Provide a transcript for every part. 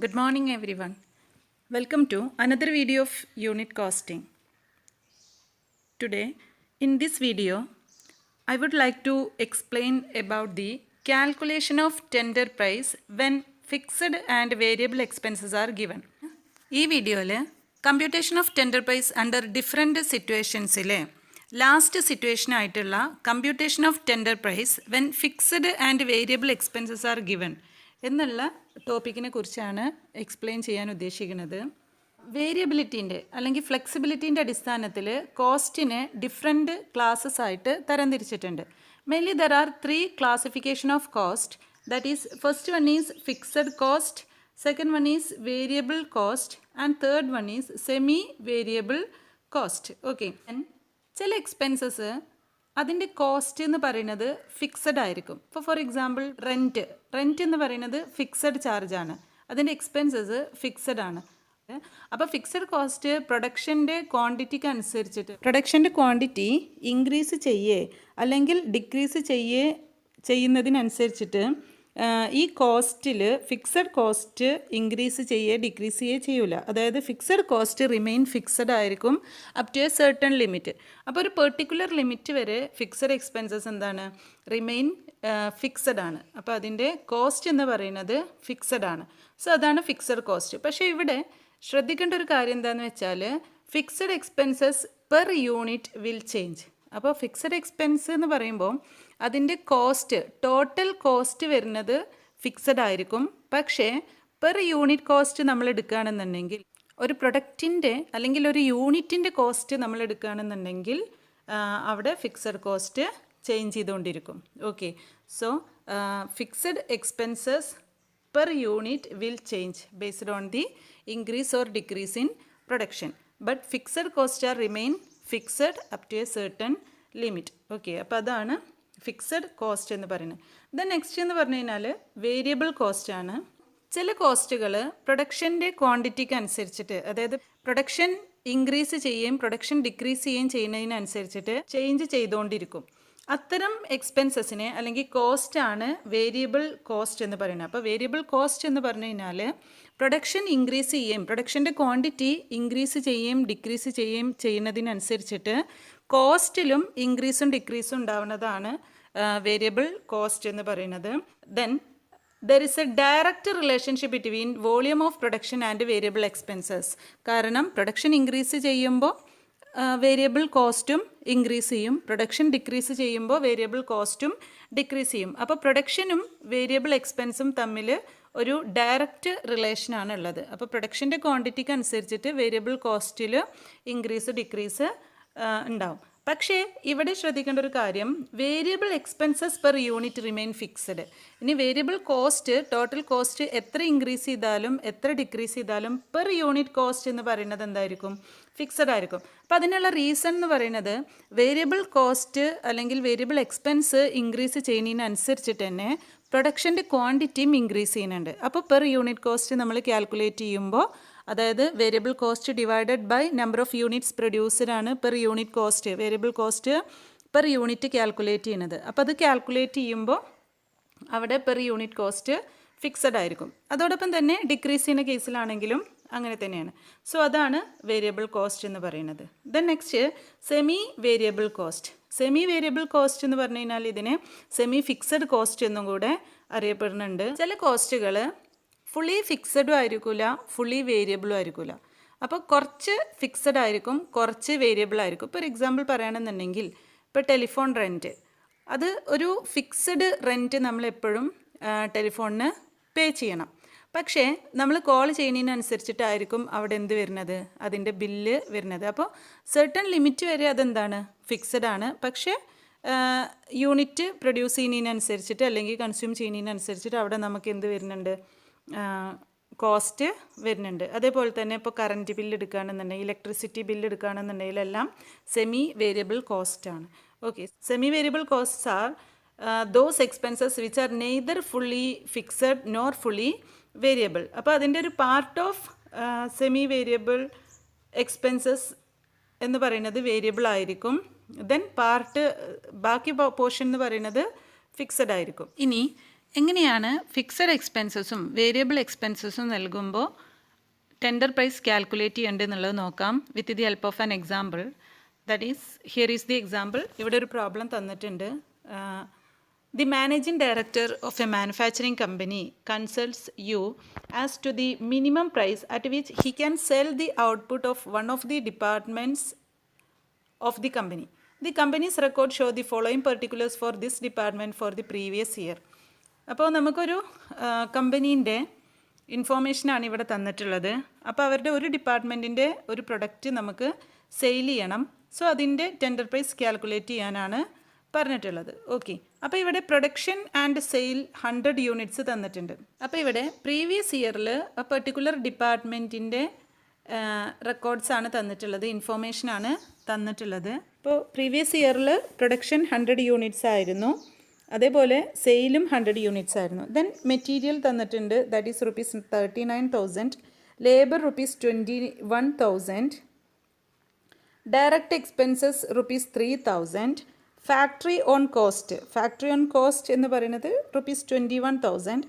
Good morning everyone. Welcome to another video of unit costing. Today in this video I would like to explain about the calculation of tender price when fixed and variable expenses are given. ഈ വീഡിയോയിൽ computation of tender price under different സിറ്റുവേഷൻസിലെ last situation ആയിട്ടുള്ള computation of tender price when fixed and variable expenses are given എന്നുള്ള ടോപ്പിക്കിനെ കുറിച്ചാണ് explain ചെയ്യാൻ ഉദ്ദേശിക്കുന്നത്. വേരിയബിലിറ്റീൻ്റെ അല്ലെങ്കിൽ ഫ്ലെക്സിബിലിറ്റീൻ്റെ അടിസ്ഥാനത്തിൽ കോസ്റ്റിനെ ഡിഫറെൻറ്റ് ക്ലാസ്സസ് ആയിട്ട് തരംതിരിച്ചിട്ടുണ്ട്. Mainly there are 3 classification of cost. That is first one is fixed cost, second one is variable cost and third one is semi variable cost. Okay, and ചില എക്സ്പെൻസസ് അതിൻ്റെ cost എന്ന് പറയുന്നത് fixed ആയിരിക്കും. ഇപ്പോൾ for example rent എന്ന് പറയുന്നത് fixed ചാർജാണ്, അതിൻ്റെ expenses fixed ആണ്. അപ്പോൾ ഫിക്സഡ് കോസ്റ്റ് പ്രൊഡക്ഷൻ്റെ ക്വാണ്ടിറ്റിക്ക് അനുസരിച്ചിട്ട് പ്രൊഡക്ഷൻ്റെ ക്വാണ്ടിറ്റി ഇൻക്രീസ് ചെയ്യേ അല്ലെങ്കിൽ ഡിക്രീസ് ചെയ്യുന്നതിനനുസരിച്ചിട്ട് ഈ കോസ്റ്റിൽ ഫിക്സഡ് കോസ്റ്റ് ഇൻക്രീസ് ചെയ്യേ ഡിക്രീസ് ചെയ്യേ ചെയ്യൂല. അതായത് ഫിക്സഡ് കോസ്റ്റ് റിമെയിൻ ഫിക്സഡ് ആയിരിക്കും up to a certain limit. അപ്പോൾ ഒരു പെർട്ടിക്കുലർ ലിമിറ്റ് വരെ ഫിക്സഡ് എക്സ്പെൻസസ് എന്താണ്, റിമെയിൻ ഫിക്സഡ് ആണ്. അപ്പോൾ അതിൻ്റെ കോസ്റ്റ് എന്ന് പറയുന്നത് ഫിക്സഡ് ആണ്. സോ അതാണ് ഫിക്സഡ് കോസ്റ്റ്. പക്ഷേ ഇവിടെ ശ്രദ്ധിക്കേണ്ട ഒരു കാര്യം എന്താണെന്ന് വെച്ചാൽ fixed expenses per unit will change. അപ്പോൾ ഫിക്സഡ് എക്സ്പെൻസ് എന്ന് പറയുമ്പോൾ അതിൻ്റെ കോസ്റ്റ് ടോട്ടൽ കോസ്റ്റ് വരുന്നത് ഫിക്സഡ് ആയിരിക്കും. പക്ഷേ പെർ യൂണിറ്റ് കോസ്റ്റ് നമ്മൾ എടുക്കുകയാണെന്നുണ്ടെങ്കിൽ ഒരു പ്രൊഡക്റ്റിൻ്റെ അല്ലെങ്കിൽ ഒരു യൂണിറ്റിൻ്റെ കോസ്റ്റ് നമ്മൾ എടുക്കുകയാണെന്നുണ്ടെങ്കിൽ അവിടെ ഫിക്സഡ് കോസ്റ്റ് ചേഞ്ച് ചെയ്തുകൊണ്ടിരിക്കും. Okay, so fixed expenses per unit will change based on the increase or decrease in production, but fixed cost are remain fixed up to a certain limit. Okay, അപ്പോൾ അതാണ് fixed cost എന്ന് പറയുന്നത്. Then next എന്ന് പറഞ്ഞു കഴിഞ്ഞാൽ variable cost ആണ്. ചില കോസ്റ്റുകൾ പ്രൊഡക്ഷൻ്റെ ക്വാണ്ടിറ്റിക്ക് അനുസരിച്ചിട്ട്, അതായത് പ്രൊഡക്ഷൻ ഇൻക്രീസ് ചെയ്യുകയും പ്രൊഡക്ഷൻ ഡിക്രീസ് ചെയ്യുകയും ചെയ്യുന്നതിനനുസരിച്ചിട്ട് ചേഞ്ച് ചെയ്തുകൊണ്ടിരിക്കും. അത്തരം എക്സ്പെൻസസിനെ അല്ലെങ്കിൽ കോസ്റ്റാണ് വേരിയബിൾ കോസ്റ്റ് എന്ന് പറയുന്നത്. അപ്പോൾ വേരിയബിൾ കോസ്റ്റ് എന്ന് പറഞ്ഞു കഴിഞ്ഞാൽ പ്രൊഡക്ഷൻ ഇൻക്രീസ് ചെയ്യുകയും പ്രൊഡക്ഷൻ്റെ ക്വാണ്ടിറ്റി ഇൻക്രീസ് ചെയ്യുകയും ഡിക്രീസ് ചെയ്യുകയും ചെയ്യുന്നതിനനുസരിച്ചിട്ട് കോസ്റ്റിലും ഇൻക്രീസും ഡിക്രീസും ഉണ്ടാവുന്നതാണ് വേരിയബിൾ കോസ്റ്റ് എന്ന് പറയുന്നത്. Then there is A direct relationship between volume of production and variable expenses. കാരണം പ്രൊഡക്ഷൻ ഇൻക്രീസ് ചെയ്യുമ്പോൾ വേരിയബിൾ കോസ്റ്റും ഇൻക്രീസ് ചെയ്യും, പ്രൊഡക്ഷൻ ഡിക്രീസ് ചെയ്യുമ്പോൾ വേരിയബിൾ കോസ്റ്റും ഡിക്രീസ് ചെയ്യും. അപ്പോൾ പ്രൊഡക്ഷനും വേരിയബിൾ എക്സ്പെൻസും തമ്മിൽ ഒരു ഡയറക്റ്റ് റിലേഷനാണ് ഉള്ളത്. അപ്പോൾ പ്രൊഡക്ഷൻ്റെ ക്വാണ്ടിറ്റിക്ക് അനുസരിച്ചിട്ട് വേരിയബിൾ കോസ്റ്റിൽ ഇൻക്രീസ് ഡിക്രീസ് ഉണ്ടാവും. പക്ഷേ ഇവിടെ ശ്രദ്ധിക്കേണ്ട ഒരു കാര്യം, variable expenses per unit remain fixed. ഇനി വേരിയബിൾ കോസ്റ്റ് ടോട്ടൽ കോസ്റ്റ് എത്ര ഇൻക്രീസ് ചെയ്താലും എത്ര ഡിക്രീസ് ചെയ്താലും പെർ യൂണിറ്റ് കോസ്റ്റ് എന്ന് പറയുന്നത് എന്തായിരിക്കും, ഫിക്സഡ് ആയിരിക്കും. അപ്പോൾ അതിനുള്ള റീസൺ എന്ന് പറയുന്നത് വേരിയബിൾ കോസ്റ്റ് അല്ലെങ്കിൽ വേരിയബിൾ എക്സ്പെൻസ് ഇൻക്രീസ് ചെയ്യുന്നതിനനുസരിച്ചിട്ട് തന്നെ പ്രൊഡക്ഷൻ്റെ ക്വാണ്ടിറ്റിയും ഇൻക്രീസ് ചെയ്യുന്നുണ്ട്. അപ്പോൾ പെർ യൂണിറ്റ് കോസ്റ്റ് നമ്മൾ കാൽക്കുലേറ്റ് ചെയ്യുമ്പോൾ, അതായത് variable cost divided by number of units produced ആണ് per unit cost, variable cost per unit calculate ചെയ്യുന്നത്. അപ്പോൾ അത് കാൽക്കുലേറ്റ് ചെയ്യുമ്പോൾ അവിടെ പെർ യൂണിറ്റ് കോസ്റ്റ് ഫിക്സഡ് ആയിരിക്കും. അതോടൊപ്പം തന്നെ ഡിക്രീസ് ചെയ്യുന്ന കേസിലാണെങ്കിലും അങ്ങനെ തന്നെയാണ്. സോ അതാണ് വേരിയബിൾ കോസ്റ്റ് എന്ന് പറയുന്നത്. Then next semi variable cost. Semi variable cost എന്ന് പറഞ്ഞു കഴിഞ്ഞാൽ ഇതിനെ സെമി ഫിക്സഡ് കോസ്റ്റ് എന്നും കൂടെ അറിയപ്പെടുന്നുണ്ട്. ചില കോസ്റ്റുകൾ ഫുള്ളി ഫിക്സഡും ആയിരിക്കില്ല, ഫുള്ളി വേരിയബിളും ആയിരിക്കില്ല. അപ്പോൾ കുറച്ച് ഫിക്സഡ് ആയിരിക്കും, കുറച്ച് വേരിയബിൾ ആയിരിക്കും. ഇപ്പോൾ ഒരു എക്സാമ്പിൾ പറയുകയാണെന്നുണ്ടെങ്കിൽ ഇപ്പോൾ ടെലിഫോൺ റെൻറ്റ്, അത് ഒരു ഫിക്സഡ് റെൻറ്റ് നമ്മളെപ്പോഴും ടെലിഫോണിന് പേ ചെയ്യണം. പക്ഷേ നമ്മൾ കോൾ ചെയ്യുന്നതിനനുസരിച്ചിട്ടായിരിക്കും അവിടെ എന്ത് വരുന്നത്, അതിൻ്റെ ബില്ല് വരുന്നത്. അപ്പോൾ സർട്ടൺ ലിമിറ്റ് വരെ അതെന്താണ്, ഫിക്സഡ് ആണ്. പക്ഷേ യൂണിറ്റ് പ്രൊഡ്യൂസ് ചെയ്യുന്നതിനനുസരിച്ചിട്ട് അല്ലെങ്കിൽ കൺസ്യൂം ചെയ്യുന്നതിനനുസരിച്ചിട്ട് അവിടെ നമുക്ക് എന്ത് വരുന്നുണ്ട്, കോസ്റ്റ് വരുന്നുണ്ട്. അതേപോലെ തന്നെ ഇപ്പോൾ കറൻറ്റ് ബില്ല് എടുക്കുകയാണെന്നുണ്ടെങ്കിൽ, ഇലക്ട്രിസിറ്റി ബില്ല് എടുക്കുകയാണെന്നുണ്ടെങ്കിൽ എല്ലാം സെമി വേരിയബിൾ കോസ്റ്റാണ്. Okay, semi variable costs are those expenses which are neither fully fixed nor fully variable. അപ്പോൾ അതിൻ്റെ ഒരു part of semi variable expenses എന്ന് പറയുന്നത് വേരിയബിൾ ആയിരിക്കും. ദെൻ ബാക്കി പോർഷൻ എന്ന് പറയുന്നത് ഫിക്സഡ് ആയിരിക്കും. ഇനി എങ്ങനെയാണ് ഫിക്സഡ് എക്സ്പെൻസസും വേരിയബിൾ എക്സ്പെൻസസും നൽകുമ്പോൾ ടെൻഡർ പ്രൈസ് കാൽക്കുലേറ്റ് ചെയ്യേണ്ടത് എന്നുള്ളത് നോക്കാം with the help of an example. That is here is the example. ഇവിടെ ഒരു പ്രോബ്ലം തന്നിട്ടുണ്ട്. The managing director of a manufacturing company consults you as to the minimum price at which he can sell the output of one of the departments of the company. The company's record show the following particulars for this department for the previous year. അപ്പോൾ നമുക്കൊരു കമ്പനീൻ്റെ ഇൻഫോർമേഷനാണ് ഇവിടെ തന്നിട്ടുള്ളത്. അപ്പോൾ അവരുടെ ഒരു ഡിപ്പാർട്ട്മെൻറ്റിൻ്റെ ഒരു product നമുക്ക് sale ചെയ്യണം. സോ അതിൻ്റെ ടെൻഡർ പ്രൈസ് കാൽക്കുലേറ്റ് ചെയ്യാനാണ് പറഞ്ഞിട്ടുള്ളത്. ഓക്കെ, അപ്പോൾ ഇവിടെ പ്രൊഡക്ഷൻ ആൻഡ് സെയിൽ 100 യൂണിറ്റ്സ് തന്നിട്ടുണ്ട്. അപ്പോൾ ഇവിടെ പ്രീവിയസ് ഇയറിൽ ആ പെർട്ടിക്കുലർ ഡിപ്പാർട്ട്മെൻറ്റിൻ്റെ റെക്കോർഡ്സ് ആണ് തന്നിട്ടുള്ളത്, ഇൻഫോർമേഷനാണ് തന്നിട്ടുള്ളത്. ഇപ്പോൾ പ്രീവിയസ് ഇയറിൽ പ്രൊഡക്ഷൻ 100 യൂണിറ്റ്സ് ആയിരുന്നു, അതേപോലെ സെയിലും 100 യൂണിറ്റ്സ് ആയിരുന്നു. ദെൻ മെറ്റീരിയൽ തന്നിട്ടുണ്ട്, that is rupees 39,000, labour rupees 21,000, direct expenses rupees 3,000, factory on cost എന്ന് പറയുന്നത് rupees 21,000,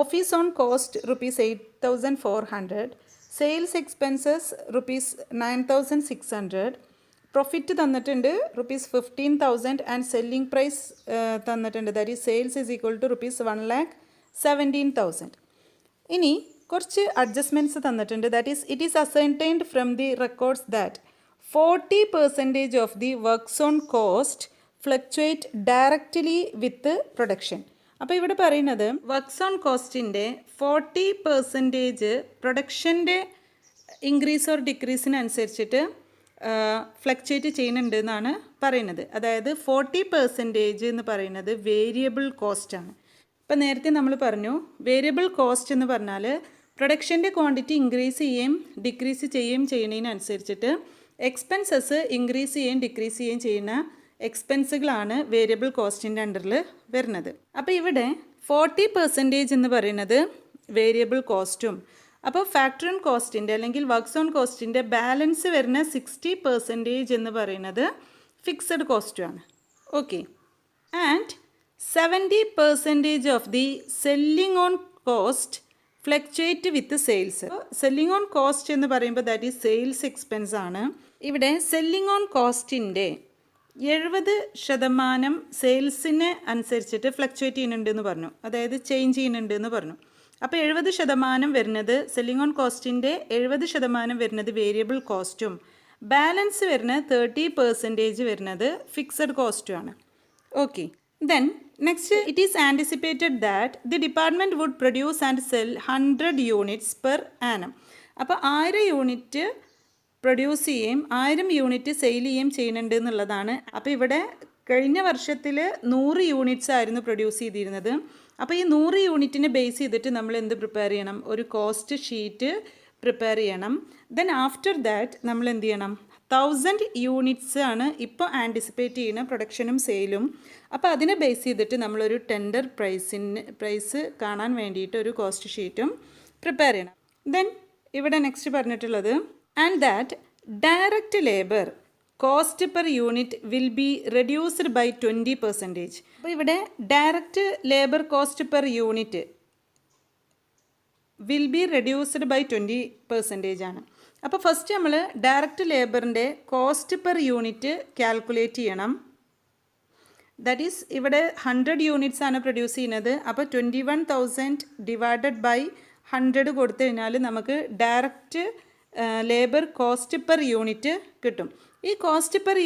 office on cost rupees 8,400, sales expenses rupees 9,600, profit തന്നിട്ടുണ്ട് റുപ്പീസ് 15,000 ആൻഡ് സെല്ലിംഗ് പ്രൈസ് തന്നിട്ടുണ്ട്, that is sales is equal to rupees 1,17,000. ഇനി കുറച്ച് adjustments തന്നിട്ടുണ്ട്, that is it is ascertained from the records that 40% of the works on cost fluctuate directly with production. അപ്പോൾ ഇവിടെ പറയുന്നത് works on കോസ്റ്റിൻ്റെ 40% പ്രൊഡക്ഷൻ്റെ increase or ഡിക്രീസിനനുസരിച്ചിട്ട് ഫ്ലക്ച്വേറ്റ് ചെയ്യുന്നുണ്ട് എന്നാണ് പറയുന്നത്. അതായത് 40% എന്ന് പറയുന്നത് വേരിയബിൾ കോസ്റ്റാണ്. ഇപ്പം നേരത്തെ നമ്മൾ പറഞ്ഞു വേരിയബിൾ കോസ്റ്റ് എന്ന് പറഞ്ഞാൽ പ്രൊഡക്ഷൻ്റെ ക്വാണ്ടിറ്റി ഇൻക്രീസ് ചെയ്യുകയും ഡിക്രീസ് ചെയ്യുകയും ചെയ്യുന്നതിനനുസരിച്ചിട്ട് എക്സ്പെൻസസ് ഇൻക്രീസ് ചെയ്യുകയും ഡിക്രീസ് ചെയ്യുകയും ചെയ്യുന്ന എക്സ്പെൻസുകളാണ് വേരിയബിൾ കോസ്റ്റിൻ്റെ അണ്ടറിൽ വരുന്നത്. അപ്പോൾ ഇവിടെ 40% എന്ന് പറയുന്നത് വേരിയബിൾ കോസ്റ്റും, അപ്പോൾ ഫാക്ടറി ഓൺ കോസ്റ്റിൻ്റെ അല്ലെങ്കിൽ വർക്ക്സ് ഓൺ കോസ്റ്റിൻ്റെ ബാലൻസ് വരുന്ന 60% എന്ന് പറയുന്നത് ഫിക്സഡ് കോസ്റ്റുമാണ്. Okay, and 70% of the selling on cost fluctuate with sales. Selling on cost എന്ന് പറയുമ്പോൾ ദാറ്റ് ഈസ് സെയിൽസ് എക്സ്പെൻസ് ആണ്. ഇവിടെ സെല്ലിംഗ് ഓൺ കോസ്റ്റിൻ്റെ 70% സെയിൽസിനെ അനുസരിച്ചിട്ട് ഫ്ലക്ച്വേറ്റ് ചെയ്യുന്നുണ്ട് എന്ന് പറഞ്ഞു, അതായത് ചേഞ്ച് ചെയ്യുന്നുണ്ട് എന്ന് പറഞ്ഞു. അപ്പോൾ 70% വരുന്നത് സെല്ലിംഗ് ഓൺ കോസ്റ്റിൻ്റെ 70% വരുന്നത് വേരിയബിൾ കോസ്റ്റും ബാലൻസ് വരുന്ന 30% വരുന്നത് ഫിക്സഡ് കോസ്റ്റുമാണ്. Okay, then next it is anticipated that the department would produce and sell 100 units per annum. അപ്പോൾ 1000 യൂണിറ്റ് പ്രൊഡ്യൂസ് ചെയ്യുകയും 1000 യൂണിറ്റ് സെയിൽ ചെയ്യുകയും ചെയ്യുന്നുണ്ട് എന്നുള്ളതാണ്. അപ്പോൾ ഇവിടെ കഴിഞ്ഞ വർഷത്തിൽ 100 യൂണിറ്റ്സ് ആയിരുന്നു പ്രൊഡ്യൂസ് ചെയ്തിരുന്നത്. അപ്പോൾ ഈ 100 യൂണിറ്റിനെ ബേസ് ചെയ്തിട്ട് നമ്മൾ എന്ത് പ്രിപ്പയർ ചെയ്യണം, ഒരു കോസ്റ്റ് ഷീറ്റ് പ്രിപ്പയർ ചെയ്യണം. ദെൻ ആഫ്റ്റർ ദാറ്റ് നമ്മൾ എന്ത് ചെയ്യണം, 1000 യൂണിറ്റ്സ് ആണ് ഇപ്പോൾ ആൻറ്റിസിപ്പേറ്റ് ചെയ്യുന്ന പ്രൊഡക്ഷനും സെയിലും. അപ്പോൾ അതിനെ ബേസ് ചെയ്തിട്ട് നമ്മളൊരു ടെൻഡർ പ്രൈസ് കാണാൻ വേണ്ടിയിട്ട് ഒരു കോസ്റ്റ് ഷീറ്റും പ്രിപ്പയർ ചെയ്യണം. ദെൻ ഇവിടെ നെക്സ്റ്റ് പറഞ്ഞിട്ടുള്ളത് and that direct labour cost per unit will be reduced by 20%. അപ്പോൾ ഇവിടെ direct labour cost per unit will be reduced by 20% ആണ്. അപ്പോൾ ഫസ്റ്റ് നമ്മൾ ഡയറക്റ്റ് ലേബറിൻ്റെ കോസ്റ്റ് പെർ യൂണിറ്റ് കാൽക്കുലേറ്റ് ചെയ്യണം. ദാറ്റ് ഈസ് ഇവിടെ 100 യൂണിറ്റ്സ് ആണ് പ്രൊഡ്യൂസ് ചെയ്യുന്നത്. അപ്പോൾ 21,000 ഡിവൈഡഡ് ബൈ 100 കൊടുത്തു കഴിഞ്ഞാൽ നമുക്ക് direct labour cost per unit കിട്ടും. ഈ കോസ്റ്റ് പെർ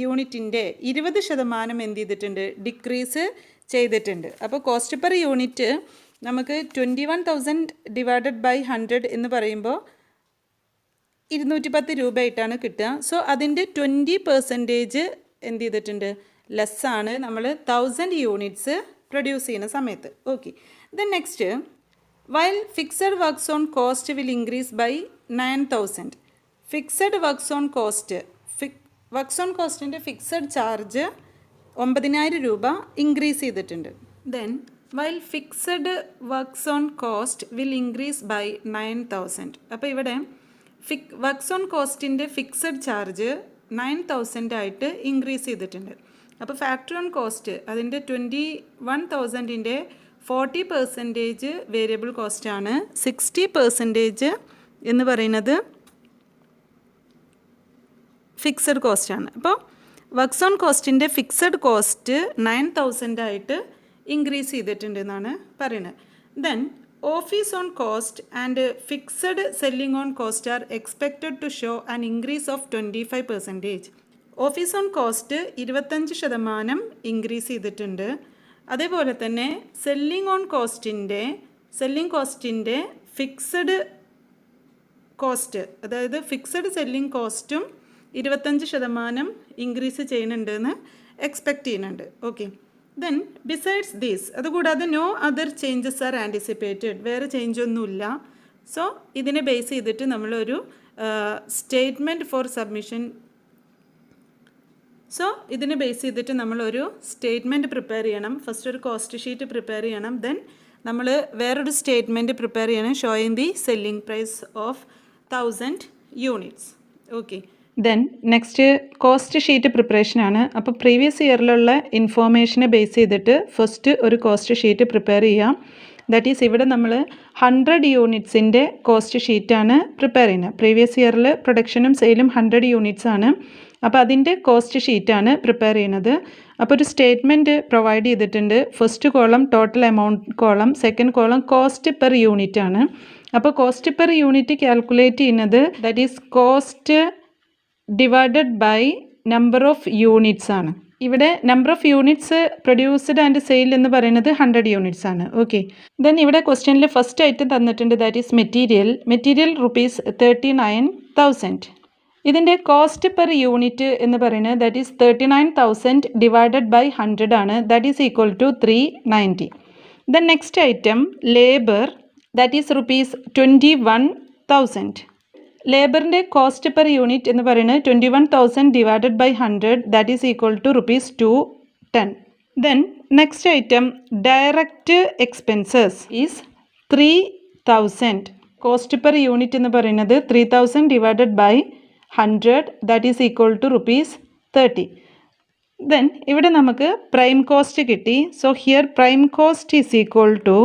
യൂണിറ്റിൻ്റെ 20% എന്ത് ചെയ്തിട്ടുണ്ട്, ഡിക്രീസ് ചെയ്തിട്ടുണ്ട്. അപ്പോൾ കോസ്റ്റ് പെർ യൂണിറ്റ് നമുക്ക് 21,000 ഡിവൈഡഡ് ബൈ 100 എന്ന് പറയുമ്പോൾ 210 രൂപയായിട്ടാണ് കിട്ടുക. സോ അതിൻ്റെ 20% എന്ത് ചെയ്തിട്ടുണ്ട്, ലെസ്സാണ് നമ്മൾ 1000 യൂണിറ്റ്സ് പ്രൊഡ്യൂസ് ചെയ്യുന്ന സമയത്ത്. Okay, then next while fixed works on cost will increase by 9,000. Fixed works on cost, works on costൻ്റെ ഫിക്സഡ് ചാർജ് 9,000 രൂപ ഇൻക്രീസ് ചെയ്തിട്ടുണ്ട്. Then while fixed works on cost will increase by 9,000. അപ്പോൾ ഇവിടെ works on കോസ്റ്റിൻ്റെ fixed charge 9,000 ആയിട്ട് increase ചെയ്തിട്ടുണ്ട്. അപ്പോൾ factory on cost അതിൻ്റെ 21,000-ൻ്റെ 40% വേരിയബിൾ കോസ്റ്റാണ്. 60% എന്ന് പറയുന്നത് ഫിക്സഡ് കോസ്റ്റാണ്. അപ്പോൾ വർക്ക്സ് ഓൺ കോസ്റ്റിൻ്റെ ഫിക്സഡ് കോസ്റ്റ് 9,000 ആയിട്ട് ഇൻക്രീസ് ചെയ്തിട്ടുണ്ട് എന്നാണ് പറയുന്നത്. Then office on cost and fixed selling on cost are expected to show an increase of 25%. Office on cost 25% increase ചെയ്തിട്ടുണ്ട്. അതേപോലെ തന്നെ സെല്ലിംഗ് കോസ്റ്റിൻ്റെ ഫിക്സഡ് കോസ്റ്റ്, അതായത് ഫിക്സഡ് സെല്ലിംഗ് കോസ്റ്റും 25% ഇൻക്രീസ് ചെയ്യുന്നുണ്ടെന്ന് എക്സ്പെക്റ്റ് ചെയ്യുന്നുണ്ട്. ഓക്കെ, ദെൻ ബിസൈഡ്സ് ദീസ്, അതുകൂടാതെ no other changes are anticipated, വേറെ ചേഞ്ചൊന്നുമില്ല. സോ ഇതിനെ ബേസ് ചെയ്തിട്ട് നമ്മളൊരു സ്റ്റേറ്റ്മെൻറ്റ് ഫോർ സബ്മിഷൻ നമ്മളൊരു സ്റ്റേറ്റ്മെൻറ്റ് പ്രിപ്പയർ ചെയ്യണം. ഫസ്റ്റ് ഒരു കോസ്റ്റ് ഷീറ്റ് പ്രിപ്പയർ ചെയ്യണം. ദെൻ നമ്മൾ വേറൊരു സ്റ്റേറ്റ്മെൻറ്റ് പ്രിപ്പയർ ചെയ്യണം showing the selling price of 1000 units. Okay, then next cost sheet പ്രിപ്പറേഷനാണ്. അപ്പോൾ പ്രീവിയസ് ഇയറിലുള്ള ഇൻഫോർമേഷനെ ബേസ് ചെയ്തിട്ട് ഫസ്റ്റ് ഒരു കോസ്റ്റ് ഷീറ്റ് പ്രിപ്പയർ ചെയ്യാം. ദാറ്റ് ഈസ് ഇവിടെ നമ്മൾ 100 യൂണിറ്റ്സിൻ്റെ കോസ്റ്റ് ഷീറ്റാണ് പ്രിപ്പയർ ചെയ്യുന്നത്. പ്രീവിയസ് ഇയറിൽ പ്രൊഡക്ഷനും സെയിലും 100 യൂണിറ്റ്സ് ആണ്. അപ്പോൾ അതിൻ്റെ കോസ്റ്റ് ഷീറ്റാണ് പ്രിപ്പയർ ചെയ്യുന്നത്. അപ്പോൾ ഒരു സ്റ്റേറ്റ്മെൻറ്റ് പ്രൊവൈഡ് ചെയ്തിട്ടുണ്ട്. First column total amount column, second column cost per unit ആണ്. അപ്പോൾ കോസ്റ്റ് പെർ യൂണിറ്റ് കാൽക്കുലേറ്റ് ചെയ്യുന്നത് that is cost divided by number of units ആണ്. ഇവിടെ number of units produced and sale എന്ന് പറയുന്നത് 100 യൂണിറ്റ്സ് ആണ്. Okay, then ഇവിടെ ക്വസ്റ്റ്യനിൽ ഫസ്റ്റ് ഐറ്റം തന്നിട്ടുണ്ട് ദാറ്റ് ഈസ് മെറ്റീരിയൽ റുപ്പീസ് 39,000. ഇതിൻ്റെ കോസ്റ്റ് പെർ യൂണിറ്റ് എന്ന് പറയുന്നത് ദാറ്റ് ഈസ് 39,000 ഡിവൈഡഡ് ബൈ 100 ആണ്. That is equal to 390. Then next item labour that is rupees 21,000. ലേബറിൻ്റെ കോസ്റ്റ് പെർ യൂണിറ്റ് എന്ന് പറയുന്നത് 21,000 divided by 100 that is equal to rupees 210. Then next item direct expenses is 3,000. Cost per unit എന്ന് പറയുന്നത് 3,000 divided by 100 that is equal to rupees 30. Then ഇവിടെ നമുക്ക് prime cost കിട്ടി. So here prime cost is equal to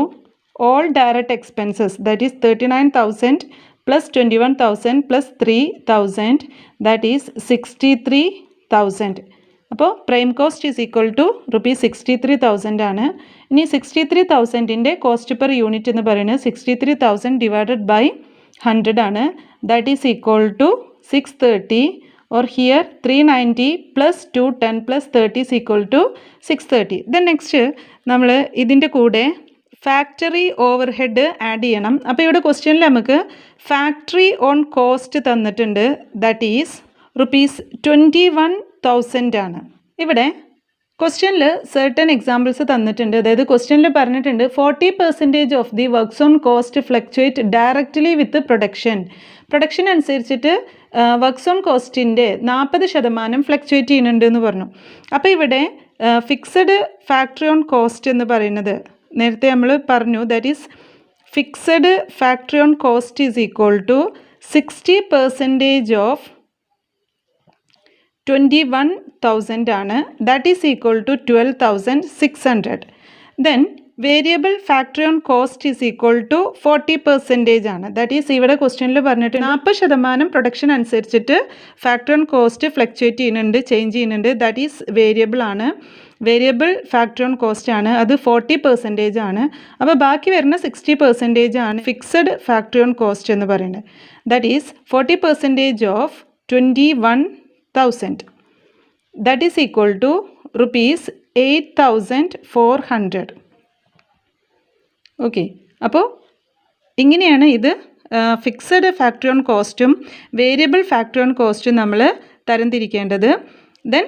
all direct expenses that is 39,000 plus 21,000 plus 3,000 that is 63,000. അപ്പോൾ prime cost is equal to rupees 63,000 ആണ്. ഇനി 63,000-ൻ്റെ cost per unit എന്ന് പറയുന്നത് 63,000 divided by 100 ആണ്. That is equal to 630 or here 390 plus 210 plus 30 is equal to 630. Then next നമ്മൾ ഇതിൻ്റെ കൂടെ factory over head add ചെയ്യണം. അപ്പോൾ ഇവിടെ ക്വസ്റ്റ്യനിൽ നമുക്ക് ഫാക്ടറി ഓൺ കോസ്റ്റ് തന്നിട്ടുണ്ട് ദാറ്റ് ഈസ് റുപ്പീസ് 21,000 ആണ്. ഇവിടെ ക്വസ്റ്റ്യനിൽ സർട്ടൻ എക്സാമ്പിൾസ് തന്നിട്ടുണ്ട്. അതായത് ക്വസ്റ്റ്യനിൽ പറഞ്ഞിട്ടുണ്ട് 40% of the works on cost fluctuate directly with production അനുസരിച്ചിട്ട് വർക്ക്സ് ഓൺ കോസ്റ്റിൻ്റെ 40% ഫ്ലക്ച്വേറ്റ് ചെയ്യുന്നുണ്ട് എന്ന് പറഞ്ഞു. അപ്പോൾ ഇവിടെ ഫിക്സഡ് ഫാക്ടറി ഓൺ കോസ്റ്റ് എന്ന് പറയുന്നത് നേരത്തെ നമ്മൾ പറഞ്ഞു that is fixed factory on cost is equal to 60% of 21,000 ആണ്. That is equal to 12,600. Then variable factory on cost is equal to 40% ആണ്. ദാറ്റ് ഈസ് ഇവിടെ ക്വസ്റ്റ്യനിൽ പറഞ്ഞിട്ട് 40% പ്രൊഡക്ഷൻ അനുസരിച്ചിട്ട് ഫാക്ടറി ഓൺ കോസ്റ്റ് ഫ്ലക്ച്വേറ്റ് ചെയ്യുന്നുണ്ട്, ചേഞ്ച് ചെയ്യുന്നുണ്ട്. ദാറ്റ് ഈസ് വേരിയബിൾ ആണ്. Variable factory on cost ആണ്, അത് 40% ആണ്. അപ്പോൾ ബാക്കി വരുന്ന 60% ആണ് ഫിക്സഡ് ഫാക്ടറി ഓൺ കോസ്റ്റ് എന്ന് പറയുന്നത്. That is 40% of 21,000. That is equal to rupees 8,400. Okay, അപ്പോൾ ഇങ്ങനെയാണ് ഇത് ഫിക്സഡ് ഫാക്ടറി ഓൺ കോസ്റ്റും വേരിയബിൾ ഫാക്ടറി ഓൺ കോസ്റ്റും നമ്മൾ തരംതിരിക്കേണ്ടത്. ദെൻ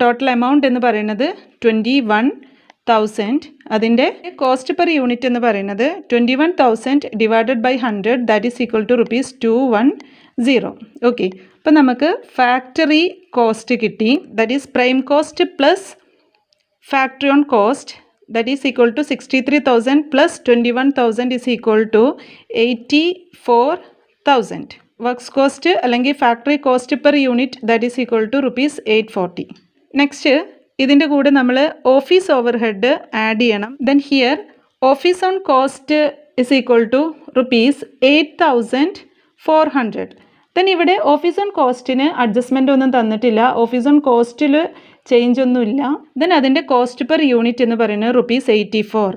ടോട്ടൽ എമൗണ്ട് എന്ന് പറയുന്നത് 21,000. അതിൻ്റെ കോസ്റ്റ് പെർ യൂണിറ്റ് എന്ന് പറയുന്നത് 21,000 divided by 100 that is equal to rupees 210. Okay, അപ്പോൾ നമുക്ക് ഫാക്ടറി കോസ്റ്റ് കിട്ടി. That is prime cost plus factory on cost that is equal to 63,000 plus 21,000 is equal to 84,000. Works cost അല്ലെങ്കിൽ factory cost per unit that is equal to rupees 840. Next ഇതിൻ്റെ കൂടെ നമ്മൾ office overhead add ചെയ്യണം. Then here office on cost is equal to ₹8,400. Then ഇവിടെ office on കോസ്റ്റിന് adjustment ഒന്നും തന്നിട്ടില്ല. Office on കോസ്റ്റിൽ ചേഞ്ച് ഒന്നുമില്ല. ദെൻ അതിൻ്റെ കോസ്റ്റ് പെർ യൂണിറ്റ് എന്ന് പറയുന്നത് ₹84.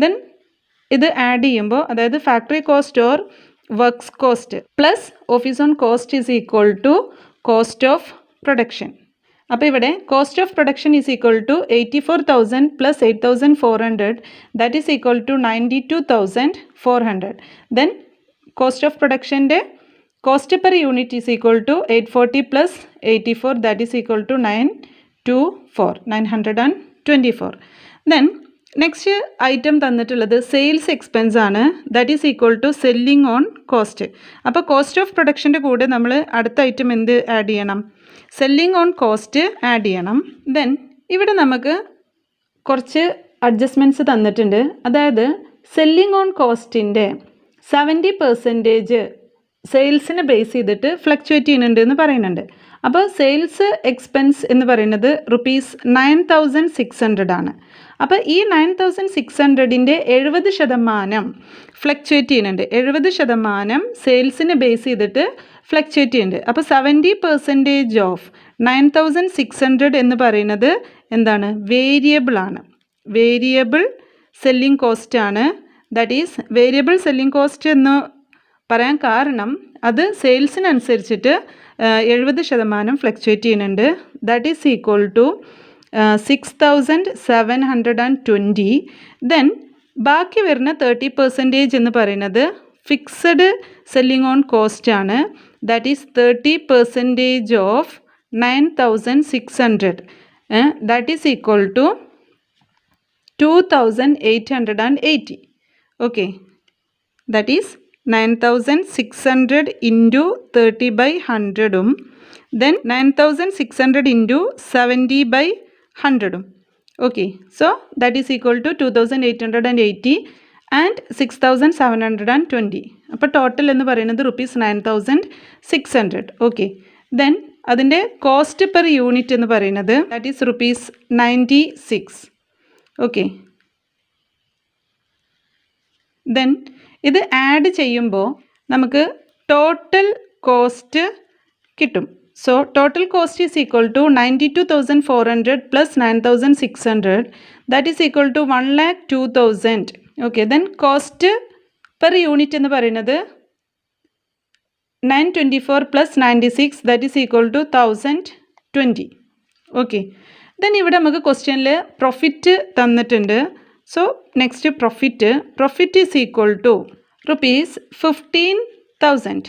ദെൻ ഇത് ആഡ് ചെയ്യുമ്പോൾ അതായത് factory cost or works cost plus office on cost is equal to cost of production. അപ്പോൾ ഇവിടെ cost of production is equal to 84,000 plus 8,400 that is equal to 92,400. Then cost of പ്രൊഡക്ഷൻ്റെ cost per unit is equal to 840 plus 84 that is equal to 924. Then next item തന്നിട്ടുള്ളത് sales expense ആണ്. That is equal to selling on cost. അപ്പോൾ cost of പ്രൊഡക്ഷൻ്റെ കൂടെ നമ്മൾ അടുത്ത item എന്ത് add ചെയ്യണം? സെല്ലിംഗ് ഓൺ കോസ്റ്റ് ആഡ് ചെയ്യണം. ദെൻ ഇവിടെ നമുക്ക് കുറച്ച് അഡ്ജസ്റ്റ്മെൻറ്റ്സ് തന്നിട്ടുണ്ട്. അതായത് സെല്ലിംഗ് ഓൺ കോസ്റ്റിൻ്റെ 70% സെയിൽസിനെ ബേസ് ചെയ്തിട്ട് ഫ്ലക്ച്വേറ്റ് ചെയ്യുന്നുണ്ട് എന്ന് പറയുന്നുണ്ട്. അപ്പോൾ സെയിൽസ് എക്സ്പെൻസ് എന്ന് പറയുന്നത് ₹9,600 ആണ്. അപ്പോൾ ഈ 9,600ൻ്റെ 70% ഫ്ലക്ച്വേറ്റ് ചെയ്യുന്നുണ്ട്. 70% സെയിൽസിനെ ബേസ് ചെയ്തിട്ട് ഫ്ലക്ച്വേറ്റ് ചെയ്യുന്നുണ്ട്. അപ്പോൾ 70% ഓഫ് 9,600 എന്ന് പറയുന്നത് എന്താണ്? വേരിയബിൾ ആണ്. വേരിയബിൾ സെല്ലിംഗ് കോസ്റ്റ് ആണ്. That is variable selling cost എന്ന് പറയാൻ കാരണം അത് സെയിൽസിനനുസരിച്ചിട്ട് 70% ഫ്ലക്ച്വേറ്റ് ചെയ്യുന്നുണ്ട്. That is equal to 6,720. Then ബാക്കി വരുന്ന 30% എന്ന് പറയുന്നത് ഫിക്സഡ് സെല്ലിംഗ് ഓൺ കോസ്റ്റ് ആണ്. That is 30% of 9,600 that is equal to 2,880. Okay, that is 9,600 into 30/100 then 9,600 into 70/100. Okay, so that is equal to 2,880 and 6,720. അപ്പോൾ ടോട്ടൽ എന്ന് പറയുന്നത് ₹9,600. Okay, then അതിൻ്റെ cost per unit എന്ന് പറയുന്നത് ദാറ്റ് ഈസ് ₹96. ഓക്കെ, ദെൻ ഇത് add ചെയ്യുമ്പോൾ നമുക്ക് total cost കിട്ടും. So total cost is equal to 92,400 plus 9,600 that is equal to 1,02,000. Okay, then cost per unit എന്ന് പറയുന്നത് 924 plus 96 that is equal to 1,020. Okay, then ഇവിടെ നമുക്ക് ക്വസ്റ്റ്യനിൽ പ്രോഫിറ്റ് തന്നിട്ടുണ്ട്. So next profit is equal to ₹15,000.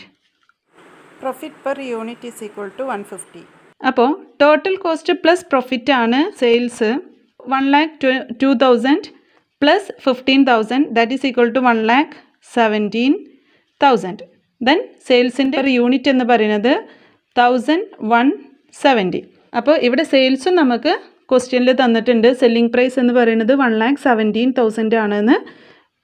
Profit per unit is equal to 150. അപ്പോൾ total cost plus profit ആണ് sales. 1,02,000 plus 15,000 that is equal to 1,17,000. Then സെയിൽസിൻ്റെ per unit എന്ന് പറയുന്നത് 1,170. അപ്പോൾ ഇവിടെ സെയിൽസും നമുക്ക് ക്വസ്റ്റ്യനിൽ തന്നിട്ടുണ്ട്. സെല്ലിംഗ് പ്രൈസ് എന്ന് പറയുന്നത് 1,17,000 ആണെന്ന്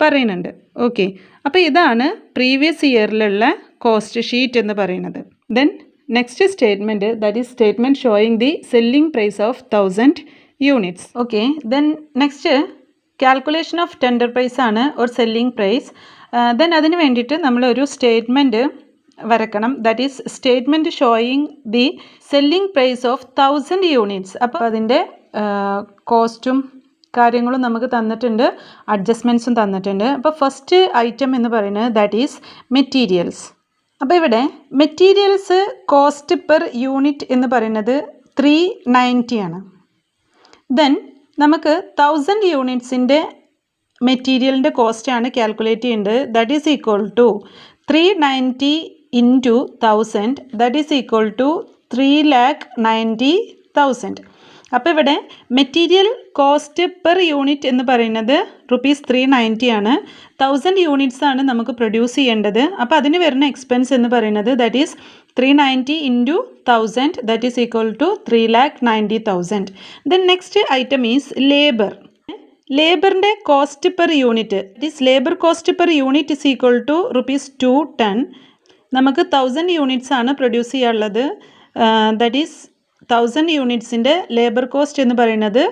പറയുന്നുണ്ട്. ഓക്കെ, അപ്പോൾ ഇതാണ് പ്രീവിയസ് ഇയറിലുള്ള കോസ്റ്റ് ഷീറ്റ് എന്ന് പറയുന്നത്. Then next statement that is statement showing the selling price of 1,000 units. Okay, then next calculation of tender price ആണ് ഓർ സെല്ലിംഗ് പ്രൈസ്. ദെൻ അതിന് വേണ്ടിയിട്ട് നമ്മളൊരു സ്റ്റേറ്റ്മെൻറ്റ് വരക്കണം. That is statement showing the selling price of 1,000 units. അപ്പോൾ അതിൻ്റെ കോസ്റ്റും കാര്യങ്ങളും നമുക്ക് തന്നിട്ടുണ്ട്, അഡ്ജസ്റ്റ്മെൻറ്റ്സും തന്നിട്ടുണ്ട്. അപ്പോൾ ഫസ്റ്റ് ഐറ്റം എന്ന് പറയുന്നത് ദാറ്റ് ഈസ് മെറ്റീരിയൽസ്. അപ്പോൾ ഇവിടെ മെറ്റീരിയൽസ് കോസ്റ്റ് പെർ യൂണിറ്റ് എന്ന് പറയുന്നത് 390 ആണ്. ദെൻ നമുക്ക് 1,000 യൂണിറ്റ്സിൻ്റെ മെറ്റീരിയലിൻ്റെ കോസ്റ്റാണ് കാൽക്കുലേറ്റ് ചെയ്യേണ്ടത്. That is equal to 390 into 1,000 that is equal to 3,90,000. അപ്പോൾ ഇവിടെ മെറ്റീരിയൽ കോസ്റ്റ് പെർ യൂണിറ്റ് എന്ന് പറയുന്നത് ₹390 ആണ്. 1,000 യൂണിറ്റ്സ് ആണ് നമുക്ക് പ്രൊഡ്യൂസ് ചെയ്യേണ്ടത്. അപ്പോൾ അതിന് വരുന്ന എക്സ്പെൻസ് എന്ന് പറയുന്നത് that is 390 into 1,000 that is equal to 3,90,000. Then next item is labour. ലേബറിൻ്റെ cost per unit that is labour cost per unit is equal to ₹210. നമുക്ക് 1,000 യൂണിറ്റ്സ് ആണ് പ്രൊഡ്യൂസ് ചെയ്യാനുള്ളത്. ദാറ്റ് ഈസ് 1000 യൂണിറ്റ്സിൻ്റെ ലേബർ കോസ്റ്റ് എന്ന് പറയുന്നത്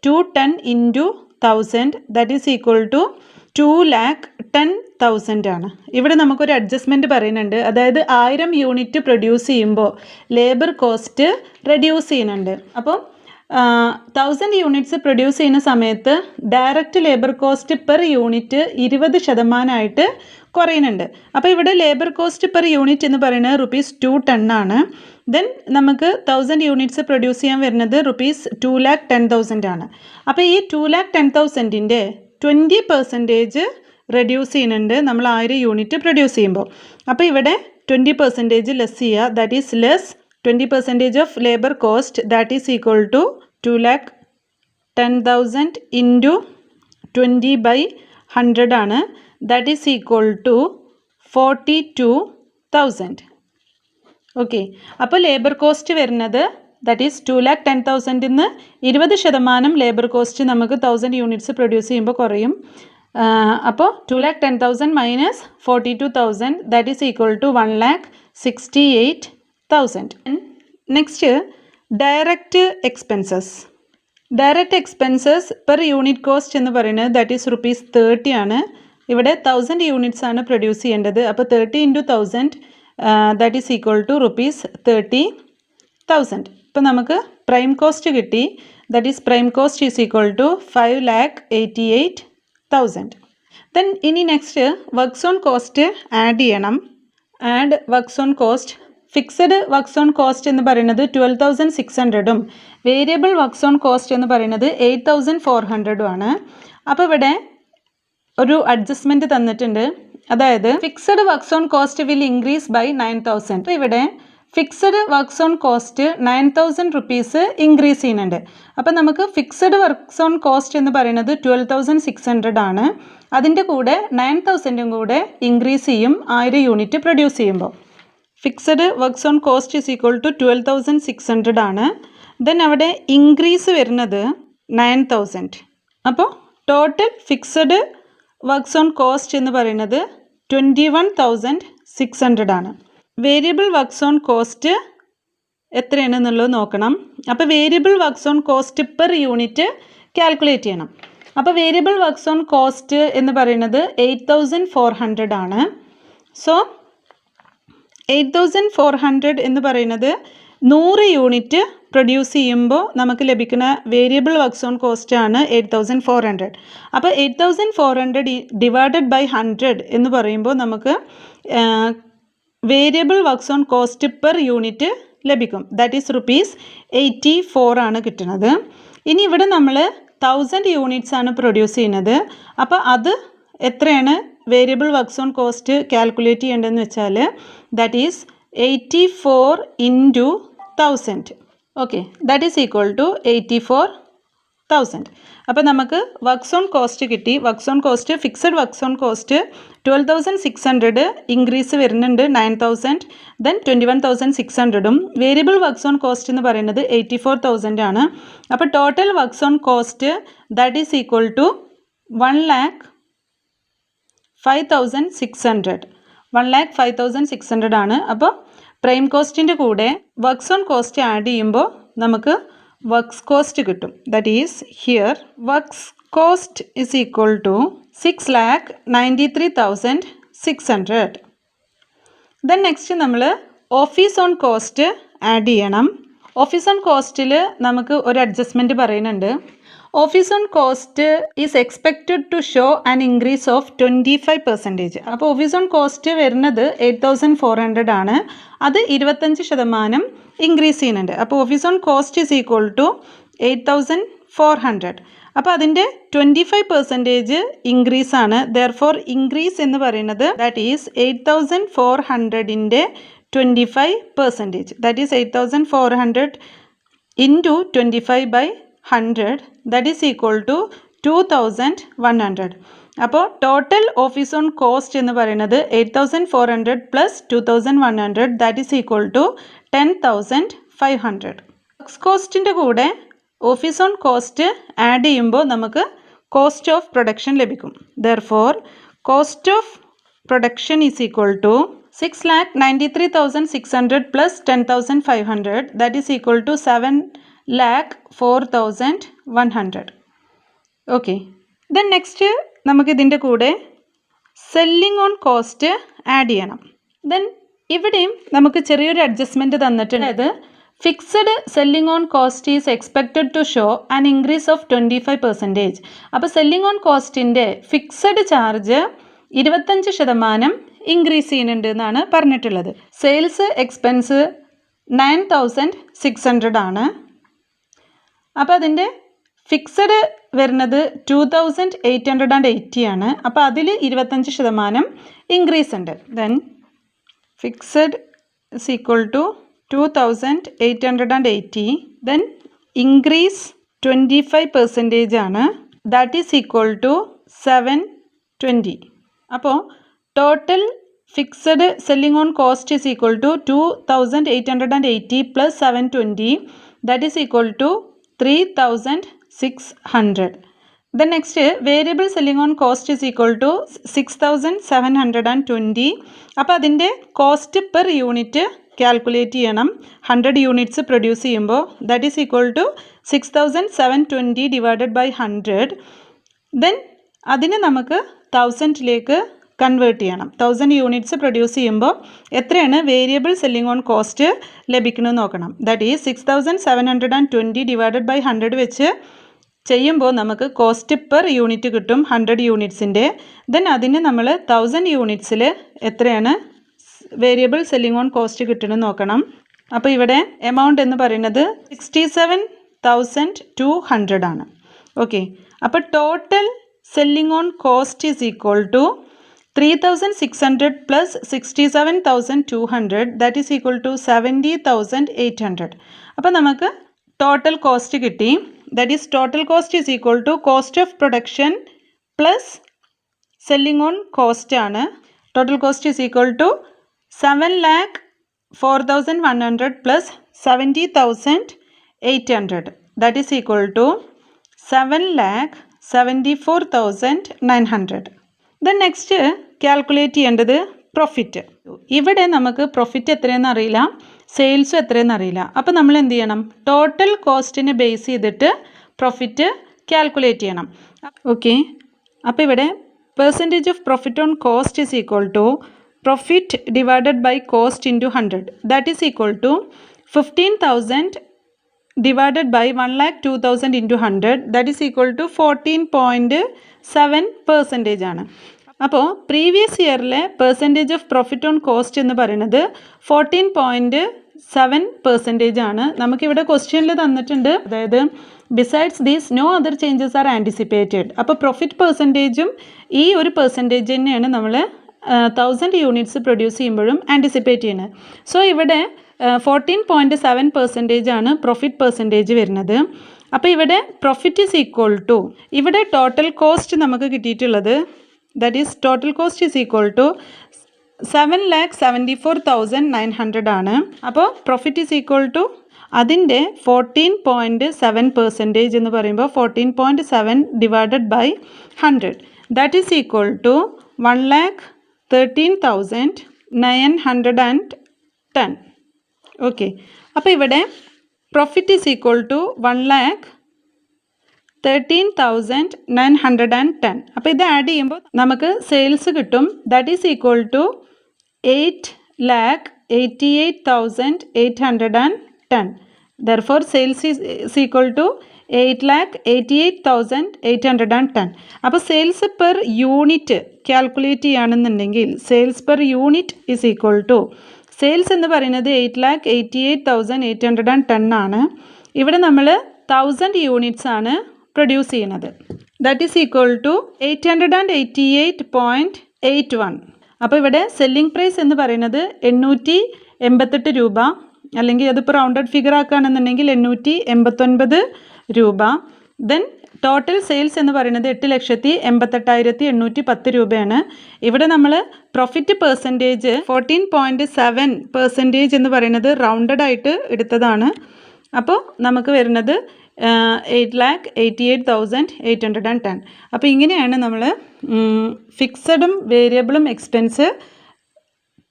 210 into 1000 that is equal to 2,10,000 ആണ്. ഇവിടെ നമുക്കൊരു അഡ്ജസ്റ്റ്മെൻറ്റ് പറയുന്നുണ്ട്. അതായത് 1000 യൂണിറ്റ് പ്രൊഡ്യൂസ് ചെയ്യുമ്പോൾ ലേബർ കോസ്റ്റ് റെഡ്യൂസ് ചെയ്യുന്നുണ്ട്. അപ്പം 1000 യൂണിറ്റ്സ് പ്രൊഡ്യൂസ് ചെയ്യുന്ന സമയത്ത് direct labour cost per unit 20% കുറയുന്നുണ്ട്. അപ്പോൾ ഇവിടെ ലേബർ കോസ്റ്റ് പെർ യൂണിറ്റ് എന്ന് പറയുന്നത് ₹210 ആണ്. ദെൻ നമുക്ക് 1000 യൂണിറ്റ്സ് പ്രൊഡ്യൂസ് ചെയ്യാൻ വരുന്നത് ₹2,10,000 ആണ്. അപ്പോൾ ഈ 2,10,000ൻ്റെ 20% റെഡ്യൂസ് ചെയ്യുന്നുണ്ട് നമ്മൾ 1000 യൂണിറ്റ് പ്രൊഡ്യൂസ് ചെയ്യുമ്പോൾ. അപ്പോൾ ഇവിടെ 20% ലെസ് ചെയ്യുക. That is less 20% of labour cost that is equal to 2,10,000 into 20/100 ആണ്. That is equal to 42,000. Okay, അപ്പോൾ ലേബർ കോസ്റ്റ് വരുന്നത് ദാറ്റ് ഈസ് 2,10,000 നിന്ന് 20% ലേബർ കോസ്റ്റ് നമുക്ക് 1000 യൂണിറ്റ്സ് പ്രൊഡ്യൂസ് ചെയ്യുമ്പോൾ കുറയും. അപ്പോൾ 2,10,000 minus 42,000 that is equal to 1,68,000. Next direct expenses. Direct expenses per unit cost എന്ന് പറയുന്നത് ദാറ്റ് ഈസ് ₹30 ആണ്. ഇവിടെ 1000 യൂണിറ്റ്സ് ആണ് പ്രൊഡ്യൂസ് ചെയ്യേണ്ടത്. അപ്പോൾ 30 into 1000 that is equal to ₹30,000. ഇപ്പോൾ നമുക്ക് പ്രൈം കോസ്റ്റ് കിട്ടി. That is prime cost is equal to 5,88,000. Then ഇനി next works on cost add ചെയ്യണം. Add works on cost. Fixed works on cost എന്ന് പറയുന്നത് 12,600 വേരിയബിൾ വർക്ക്സ് ഓൺ കോസ്റ്റ് എന്ന് പറയുന്നത് 8,400 ആണ്. അപ്പോൾ ഇവിടെ ഒരു അഡ്ജസ്റ്റ്മെൻറ്റ് തന്നിട്ടുണ്ട്. അതായത് fixed works on cost will increase by 9,000. അപ്പോൾ ഇവിടെ fixed works on cost 9,000 rupees increase ചെയ്യുന്നുണ്ട്. അപ്പോൾ നമുക്ക് ഫിക്സഡ് വർക്ക്സ് ഓൺ കോസ്റ്റ് എന്ന് പറയുന്നത് 12,600 ആണ്. അതിൻ്റെ കൂടെ 9,000 കൂടെ ഇൻക്രീസ് ചെയ്യും 1000 യൂണിറ്റ് പ്രൊഡ്യൂസ് ചെയ്യുമ്പോൾ. Fixed works on cost is equal to 12,600 ആണ്. ദെൻ അവിടെ ഇൻക്രീസ് വരുന്നത് 9,000. അപ്പോൾ total fixed works on cost എന്ന് പറയുന്നത് 21,600 ആണ്. വേരിയബിൾ വർക്ക്സ് ഓൺ കോസ്റ്റ് എത്രയാണെന്നുള്ളത് നോക്കണം. അപ്പോൾ variable works on cost per unit calculate ചെയ്യണം. അപ്പോൾ വേരിയബിൾ വർക്ക്സ് ഓൺ കോസ്റ്റ് എന്ന് പറയുന്നത് 8,400 ആണ്. സോ 8,400 എന്ന് പറയുന്നത് 100 യൂണിറ്റ് പ്രൊഡ്യൂസ് ചെയ്യുമ്പോൾ നമുക്ക് ലഭിക്കുന്ന വേരിയബിൾ വർക്ക്സ് ഓൺ കോസ്റ്റ് ആണ് 8,400. അപ്പോൾ 8,400 ഡിവൈഡഡ് ബൈ 100 എന്ന് പറയുമ്പോൾ നമുക്ക് variable works on cost per unit ലഭിക്കും. ദാറ്റ് ഈസ് ₹84 ആണ് കിട്ടുന്നത്. ഇനി ഇവിടെ നമ്മൾ 1000 യൂണിറ്റ്സ് ആണ് പ്രൊഡ്യൂസ് ചെയ്യുന്നത്. അപ്പോൾ അത് എത്രയാണ് variable works on cost calculate ചെയ്യേണ്ടതെന്ന് വെച്ചാൽ that is 84 into 1000. Okay, that is equal to 84,000. അപ്പോൾ നമുക്ക് വർക്ക്സ് ഓൺ കോസ്റ്റ് കിട്ടി. Works on cost fixed works on cost 12,600 increase വരുന്നുണ്ട് 9,000. Then 21,600 variable works on cost എന്ന് പറയുന്നത് 84,000 ആണ്. അപ്പോൾ total works on cost that is equal to 1,05,600. 1,05,600 ആണ്. അപ്പോൾ പ്രൈം കോസ്റ്റിൻ്റെ കൂടെ വർക്ക്സ് ഓൺ കോസ്റ്റ് ആഡ് ചെയ്യുമ്പോൾ നമുക്ക് വർക്ക്സ് കോസ്റ്റ് കിട്ടും. That is here works cost is equal to 6,93,600. Then next നമ്മൾ ഓഫീസ് ഓൺ കോസ്റ്റ് ആഡ് ചെയ്യണം. ഓഫീസ് ഓൺ കോസ്റ്റിൽ നമുക്ക് ഒരു അഡ്ജസ്റ്റ്മെൻറ്റ് പറയുന്നുണ്ട്. Office on cost is expected to show an increase of 25%. അപ്പോൾ ഓഫീസ് ഓൺ കോസ്റ്റ് വരുന്നത് 8,400 ആണ്. അത് 25% ഇൻക്രീസ് ചെയ്യുന്നുണ്ട്. അപ്പോൾ office on cost is equal to 8,400. അപ്പോൾ അതിൻ്റെ 25% ഇൻക്രീസ് ആണ്. ദെർഫോർ ഇൻക്രീസ് എന്ന് പറയുന്നത് ദാറ്റ് ഈസ് 8,400ൻ്റെ 25%. That is 8,400 into 25/100 that is equal to 2,100. അപ്പോൾ ടോട്ടൽ ഓഫീസ് ഓൺ കോസ്റ്റ് എന്ന് പറയുന്നത് 8,400 plus 2,100 that is equal to 10,500. Works കോസ്റ്റിൻ്റെ കൂടെ ഓഫീസ് ഓൺ കോസ്റ്റ് ആഡ് ചെയ്യുമ്പോൾ നമുക്ക് കോസ്റ്റ് ഓഫ് പ്രൊഡക്ഷൻ ലഭിക്കും. Therefore cost of production is equal to 6,93,600 plus 10,500 that is equal to 7,04,100. Okay. Then next നമുക്ക് ഇതിൻ്റെ കൂടെ സെല്ലിംഗ് ഓൺ കോസ്റ്റ് ആഡ് ചെയ്യണം. Then ഇവിടെയും നമുക്ക് ചെറിയൊരു അഡ്ജസ്റ്റ്മെൻറ്റ് തന്നിട്ടുണ്ട്. അതായത് fixed selling on cost is expected to show an increase of 25%. അപ്പോൾ സെല്ലിംഗ് ഓൺ കോസ്റ്റിൻ്റെ ഫിക്സഡ് ചാർജ് 25% ഇൻക്രീസ് ചെയ്യുന്നുണ്ട് എന്നാണ് പറഞ്ഞിട്ടുള്ളത്. സെയിൽസ് എക്സ്പെൻസ് 9,600 ആണ്. അപ്പോൾ അതിൻ്റെ ഫിക്സഡ് വരുന്നത് 2,880 ആണ്. അപ്പോൾ അതിൽ 25% ഇൻക്രീസ് ഉണ്ട്. Then fixed is equal to 2,880. Then increase 25% ആണ്. That is equal to 720. അപ്പോൾ total fixed selling on cost is equal to 2,880 plus 720 that is equal to 3,600. Then next variable selling on cost is equal to 6,720. അപ്പോൾ അതിൻ്റെ cost per unit calculate ചെയ്യണം. 100 units produce ചെയ്യുമ്പോൾ that is equal to 6,720 divided by 100. Then അതിനെ നമുക്ക് 1000ലേക്ക് convert ചെയ്യണം. 1000 units produce ചെയ്യുമ്പോൾ എത്രയാണ് variable selling on cost ലഭിക്കണമെന്ന് നോക്കണം. ദാറ്റ് ഈസ് 6,720 ഡിവൈഡഡ് ബൈ 100 വെച്ച് ചെയ്യുമ്പോൾ നമുക്ക് കോസ്റ്റ് പെർ യൂണിറ്റ് കിട്ടും 100 യൂണിറ്റ്സിൻ്റെ. ദെൻ അതിന് നമ്മൾ 1000 യൂണിറ്റ്സിൽ എത്രയാണ് വേരിയബിൾ സെല്ലിംഗ് ഓൺ കോസ്റ്റ് കിട്ടണമെന്ന് നോക്കണം. അപ്പോൾ ഇവിടെ എമൗണ്ട് എന്ന് പറയുന്നത് 67,200 ആണ്. ഓക്കെ. അപ്പോൾ total selling on cost is equal to 3,600 plus 67,200 that is equal to 70,800. അപ്പോൾ നമുക്ക് ടോട്ടൽ കോസ്റ്റ് കിട്ടി. That is total cost is equal to cost of production plus selling on cost ആണ്. Total cost is equal to 7,04,100 plus 70,800 that is equal to 7,74,900. Then next calculate ചെയ്യേണ്ടത് profit. ഇവിടെ നമുക്ക് profit എത്രയെന്ന് അറിയില്ല, സെയിൽസും എത്രയെന്ന് അറിയില്ല. അപ്പോൾ നമ്മൾ എന്ത് ചെയ്യണം? ടോട്ടൽ കോസ്റ്റിനെ ബേസ് ചെയ്തിട്ട് പ്രോഫിറ്റ് കാൽക്കുലേറ്റ് ചെയ്യണം. ഓക്കെ. അപ്പോൾ ഇവിടെ percentage of profit on cost is equal to profit divided by cost into 100 that is equal to 15,000 divided by 1,02,000 into 100 that is equal to 14.7% ആണ്. അപ്പോൾ പ്രീവിയസ് ഇയറിലെ percentage of profit on cost എന്ന് പറയുന്നത് 14.7% ആണ്. നമുക്കിവിടെ ക്വസ്റ്റ്യനിൽ തന്നിട്ടുണ്ട്. അതായത് besides these no other changes are anticipated. അപ്പോൾ പ്രോഫിറ്റ് പെർസെൻറ്റേജും ഈ ഒരു പെർസെൻറ്റേജ് തന്നെയാണ് നമ്മൾ 1000 യൂണിറ്റ്സ് പ്രൊഡ്യൂസ് ചെയ്യുമ്പോഴും ആൻറ്റിസിപ്പേറ്റ് ചെയ്യുന്നത്. സോ ഇവിടെ 14.7% ആണ് പ്രോഫിറ്റ് പെർസെൻറ്റേജ് വരുന്നത്. അപ്പോൾ ഇവിടെ പ്രോഫിറ്റ് ഈസ് ഈക്വൽ ടു ഇവിടെ ടോട്ടൽ കോസ്റ്റ് നമുക്ക് കിട്ടിയിട്ടുള്ളത് that is total cost is equal to 7,74,900 ആണ്. അപ്പോൾ പ്രോഫിറ്റ് ഈസ് ഈക്വൽ ടു അതിൻ്റെ 14.7% എന്ന് പറയുമ്പോൾ 14.7 divided by 100 that is equal to 1,13,910. Okay. അപ്പോൾ ഇവിടെ പ്രോഫിറ്റ് ഈസ് ഈക്വൽ ടു 1,13,910. അപ്പോൾ ഇത് ആഡ് ചെയ്യുമ്പോൾ നമുക്ക് സെയിൽസ് കിട്ടും. That is equal to 8,88,810. Therefore sales is equal to 8,88,810. അപ്പോൾ സെയിൽസ് പെർ യൂണിറ്റ് കാൽക്കുലേറ്റ് ചെയ്യുകയാണെന്നുണ്ടെങ്കിൽ sales per unit is equal to sales എന്ന് പറയുന്നത് 8,88,810 ആണ്. ഇവിടെ നമ്മൾ 1000 യൂണിറ്റ്സ് ആണ് പ്രൊഡ്യൂസ് ചെയ്യുന്നത്. That is equal to 888.81. അപ്പോൾ ഇവിടെ സെല്ലിംഗ് പ്രൈസ് എന്ന് പറയുന്നത് 888 രൂപ, അല്ലെങ്കിൽ അതിപ്പോൾ റൗണ്ടഡ് ഫിഗർ ആക്കുകയാണെന്നുണ്ടെങ്കിൽ 889 രൂപ. ദെൻ ടോട്ടൽ സെയിൽസ് എന്ന് പറയുന്നത് 8,88,810 രൂപയാണ്. ഇവിടെ നമ്മൾ പ്രോഫിറ്റ് പെർസെൻറ്റേജ് 14.7% എന്ന് പറയുന്നത് റൗണ്ടഡ് ആയിട്ട് എടുത്തതാണ്. അപ്പോൾ നമുക്ക് വരുന്നത് 8,88,810. അപ്പോൾ ഇങ്ങനെയാണ് നമ്മൾ ഫിക്സഡും വേരിയബിളും എക്സ്പെൻസ്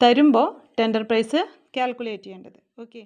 തരുമ്പോൾ ടെൻഡർ പ്രൈസ് കാൽക്കുലേറ്റ് ചെയ്യേണ്ടത്. ഓക്കെ.